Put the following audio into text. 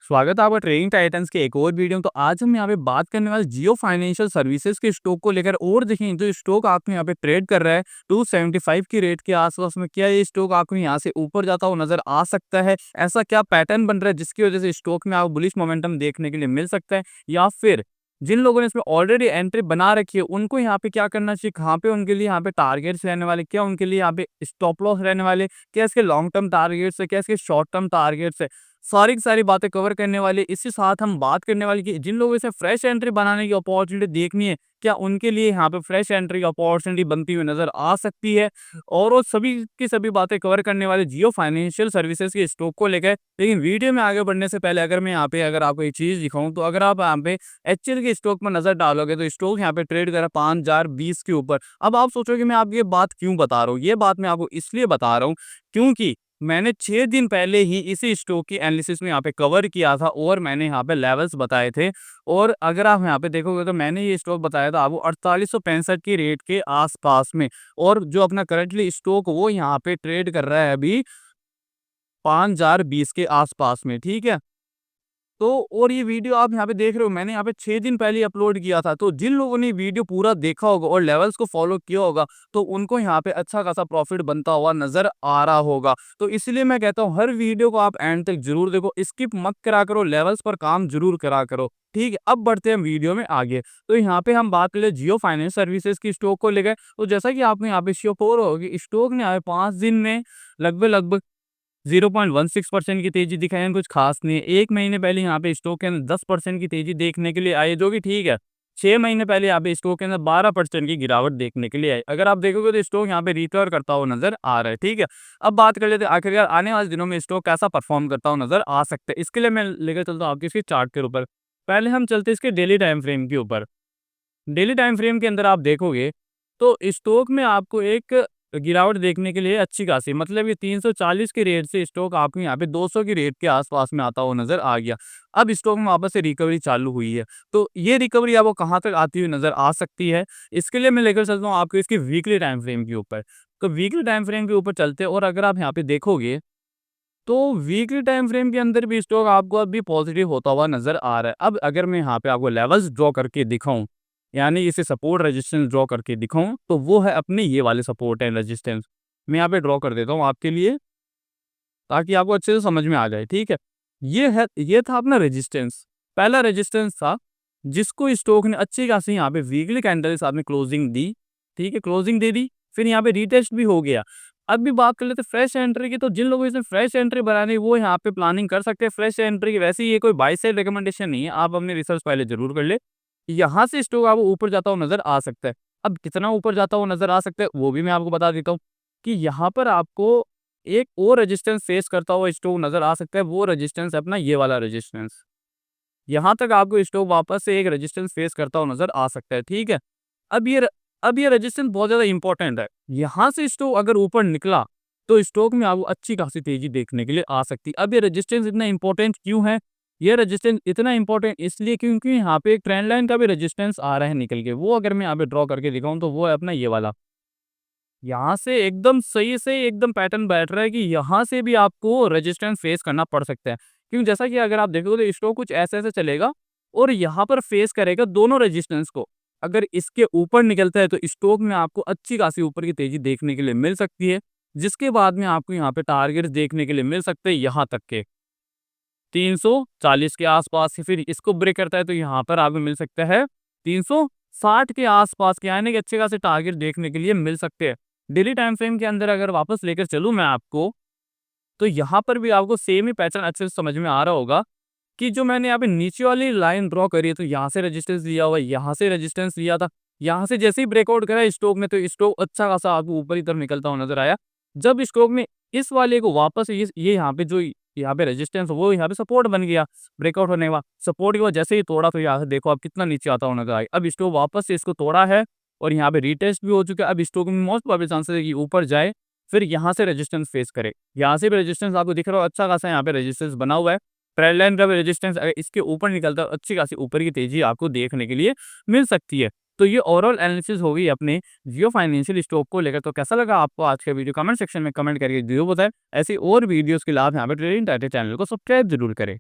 स्वागत है आपका ट्रेडिंग टाइटंस के एक और वीडियो में। तो आज हम यहाँ पे बात करने वाले जियो फाइनेंशियल सर्विसेज के स्टॉक को लेकर। और देखिए जो स्टॉक आपको यहाँ पे ट्रेड कर रहा है 275 की रेट के आसपास में, क्या ये स्टॉक आपको यहाँ से ऊपर जाता हुआ नजर आ सकता है? ऐसा क्या पैटर्न बन रहा है जिसकी वजह से स्टॉक में आपको बुलिश मोमेंटम देखने के लिए मिल सकता है? या फिर जिन लोगों ने इसमें ऑलरेडी एंट्री बना रखी है उनको यहाँ पे क्या करना चाहिए, कहाँ पे उनके लिए यहाँ पे टारगेट्स रहने वाले, क्या उनके लिए यहाँ पे स्टॉप लॉस रहने वाले, क्या इसके लॉन्ग टर्म टारगेट्स है, क्या इसके शॉर्ट टर्म टारगेट्स है, सारी की सारी बातें कवर करने वाली। इसी साथ हम बात करने वाले कि जिन लोगों से फ्रेश एंट्री बनाने की अपॉर्चुनिटी देखनी है, क्या उनके लिए यहाँ पे फ्रेश एंट्री की अपॉर्चुनिटी बनती हुई नजर आ सकती है। और वो सभी की सभी बातें कवर करने वाले जियो फाइनेंशियल सर्विसेज के स्टॉक को लेकर। लेकिन वीडियो में आगे बढ़ने से पहले अगर मैं यहाँ पे अगर आपको एक चीज दिखाऊं, तो अगर आप यहाँ पे एचएल के स्टॉक में नजर डालोगे तो स्टॉक यहाँ पे ट्रेड कर रहा है 5020 के ऊपर। अब आप सोचोगे मैं आपको ये बात क्यों बता रहा हूँ, ये बात मैं आपको इसलिए बता रहा हूँ क्योंकि मैंने 6 दिन पहले ही इसी स्टॉक की एनालिसिस में यहाँ पे कवर किया था और मैंने यहाँ पे लेवल्स बताए थे। और अगर आप यहाँ पे देखोगे तो मैंने ये स्टॉक बताया था आपको 4865 की रेट के आसपास में। और जो अपना करंटली स्टॉक वो यहाँ पे ट्रेड कर रहा है अभी 5020 के आसपास में, ठीक है। तो और ये वीडियो आप यहाँ पे देख रहे हो, मैंने यहाँ पे 6 दिन पहले अपलोड किया था। तो जिन लोगों ने वीडियो पूरा देखा होगा और लेवल्स को फॉलो किया होगा तो उनको यहाँ पे अच्छा खासा प्रॉफिट बनता हुआ नजर आ रहा होगा। तो इसलिए मैं कहता हूँ हर वीडियो को आप एंड तक जरूर देखो, स्किप मत करा करो, लेवल्स पर काम जरूर करा करो, ठीक है। अब बढ़ते हैं वीडियो में आगे। तो यहाँ पे हम बात करें जियो फाइनेंस सर्विसेज की स्टॉक को लेकर। तो जैसा कि आपको यहाँ पे श्योर होगी, स्टॉक ने यहाँ पे 5 दिन में लगभग लगभग 0.16% की तेजी दिखाई है, कुछ खास नहीं है। 1 महीने पहले यहाँ पे स्टॉक के अंदर 10% की तेजी देखने के लिए आई है, जो कि ठीक है। 6 महीने पहले यहाँ पे स्टॉक के अंदर 12% की गिरावट देखने के लिए आई। अगर आप देखोगे तो स्टॉक यहाँ पे रिकवर करता हुआ नजर आ रहा है, ठीक है। अब बात कर लेते हैं आखिरकार आने वाले दिनों में स्टॉक कैसा परफॉर्म करता हुआ नजर आ सकता है। इसके लिए मैं लेकर चलता हूँ आपके इसके चार्ट के ऊपर। पहले हम चलते हैं इसके डेली टाइम फ्रेम के ऊपर। डेली टाइम फ्रेम के अंदर आप देखोगे तो स्टॉक में आपको एक गिरावट देखने के लिए अच्छी खासी, मतलब ये 340 की रेट से स्टॉक आपको यहाँ पे 200 की रेट के आसपास में आता हुआ नजर आ गया। अब स्टॉक में वापस से रिकवरी चालू हुई है। तो ये रिकवरी आपको कहाँ तक आती हुई नजर आ सकती है, इसके लिए मैं लेकर चलता हूँ आपको इसकी वीकली टाइम फ्रेम के ऊपर। तो वीकली टाइम फ्रेम के ऊपर चलते हैं और अगर आप यहाँ पे देखोगे तो वीकली टाइम फ्रेम के अंदर भी स्टॉक आपको अभी पॉजिटिव होता हुआ नजर आ रहा है। अब अगर मैं यहाँ पे आपको लेवल्स ड्रॉ करके दिखाऊं, यानी इसे सपोर्ट रेजिस्टेंस ड्रॉ करके दिखाऊं, तो वो है अपने ये वाले सपोर्ट एंड रेजिस्टेंस। मैं यहाँ पे ड्रॉ कर देता हूँ आपके लिए ताकि आपको अच्छे से समझ में आ जाए, ठीक है। ये था अपना रेजिस्टेंस, पहला रेजिस्टेंस था जिसको स्टॉक ने अच्छी खासी यहाँ पे वीकली कैंडल के साथ में क्लोजिंग दी, ठीक है, क्लोजिंग दे दी। फिर यहाँ पे रीटेस्ट भी हो गया। अब भी बात कर लेते हैं फ्रेश एंट्री की। तो जिन लोगों ने फ्रेश एंट्री बनानी है वो यहाँ पे प्लानिंग कर सकते हैं फ्रेश एंट्री की। वैसे ये कोई बाय साइड रिकमेंडेशन नहीं है, आप अपने रिसर्च पहले जरूर कर ले। यहाँ से स्टॉक आपको ऊपर जाता हुआ नजर आ सकता है। अब कितना ऊपर जाता हुआ नजर आ सकता है वो भी मैं आपको बता देता हूँ कि यहाँ पर आपको एक और रेजिस्टेंस फेस करता हुआ स्टॉक नजर आ सकता है। वो रेजिस्टेंस अपना ये वाला रेजिस्टेंस, यहाँ तक आपको स्टॉक वापस से एक रेजिस्टेंस फेस करता हुआ नजर आ सकता है, ठीक है। अब ये अब ये रेजिस्टेंस बहुत ज्यादा इंपॉर्टेंट है। यहाँ से स्टॉक अगर ऊपर निकला तो स्टॉक में आपको अच्छी खासी तेजी देखने के लिए आ सकती है। अब ये रेजिस्टेंस इतना इंपॉर्टेंट क्यों है? ये रेजिस्टेंस इतना इंपॉर्टेंट इसलिए क्योंकि यहाँ पे एक ट्रेंड लाइन का भी रेजिस्टेंस आ रहा है निकल के। वो अगर मैं यहाँ पे ड्रॉ करके दिखाऊं तो वो है अपना ये वाला। यहाँ से एकदम सही से एकदम पैटर्न बैठ रहा है कि यहाँ से भी आपको रेजिस्टेंस फेस करना पड़ सकता है। क्योंकि जैसा कि अगर आप देखोगे तो स्टॉक कुछ ऐसे ऐसे चलेगा और यहाँ पर फेस करेगा दोनों रेजिस्टेंस को। अगर इसके ऊपर निकलता है तो स्टॉक में आपको अच्छी खासी ऊपर की तेजी देखने के लिए मिल सकती है, जिसके बाद में आपको यहाँ पे टारगेट देखने के लिए मिल सकते हैं यहाँ तक के 340 के आसपास। फिर इसको ब्रेक करता है तो यहाँ पर आपको मिल सकता है 360 के आसपास के, यानी कि अच्छे खासे टारगेट देखने के लिए मिल सकते हैं। डेली टाइम फ्रेम के अंदर अगर वापस लेकर चलूँ मैं आपको, तो यहाँ पर भी आपको सेम ही पैटर्न अच्छे से समझ में आ रहा होगा कि जो मैंने यहाँ पे नीचे वाली लाइन ड्रॉ करी है, तो यहाँ से रेजिस्टेंस लिया हुआ, यहाँ से रेजिस्टेंस लिया था, यहाँ से जैसे ही ब्रेकआउट करा स्टॉक में तो स्टॉक अच्छा खासा आपको ऊपर की तरफ निकलता हुआ नजर आया। जब स्टॉक में इस वाले को वापस ये यहाँ पे जो यहाँ पे रेजिस्टेंस वो यहाँ पे सपोर्ट बन गया, ब्रेकआउट होने के बाद सपोर्ट के बाद जैसे ही तोड़ा तो यहाँ से देखो आप कितना नीचे आता हुआ नजर आया। अब स्टॉक वापस से इसको तोड़ा है और यहाँ पे रीटेस्ट भी हो चुका है। अब स्टॉक में मोस्ट प्रोबेबल चांसेस है कि ऊपर जाए, फिर यहाँ से रेजिस्टेंस फेस करे। यहाँ से भी रेजिस्टेंस आपको दिख रहा हो, अच्छा खासा यहाँ पे रेजिस्टेंस बना हुआ है। ट्रेंड लाइन का भी रेजिस्टेंस अगर इसके ऊपर निकलता है अच्छी खासी ऊपर की तेजी आपको देखने के लिए मिल सकती है। तो ये ओवरऑल एनालिसिस हो गई अपने जियो फाइनेंशियल स्टॉक को लेकर। तो कैसा लगा आपको आज का वीडियो, कमेंट सेक्शन में कमेंट करके जरूर बताएं। ऐसी और वीडियोस के लिए आप यहाँ पे ट्रेडिंग टाइटल चैनल को सब्सक्राइब जरूर करें।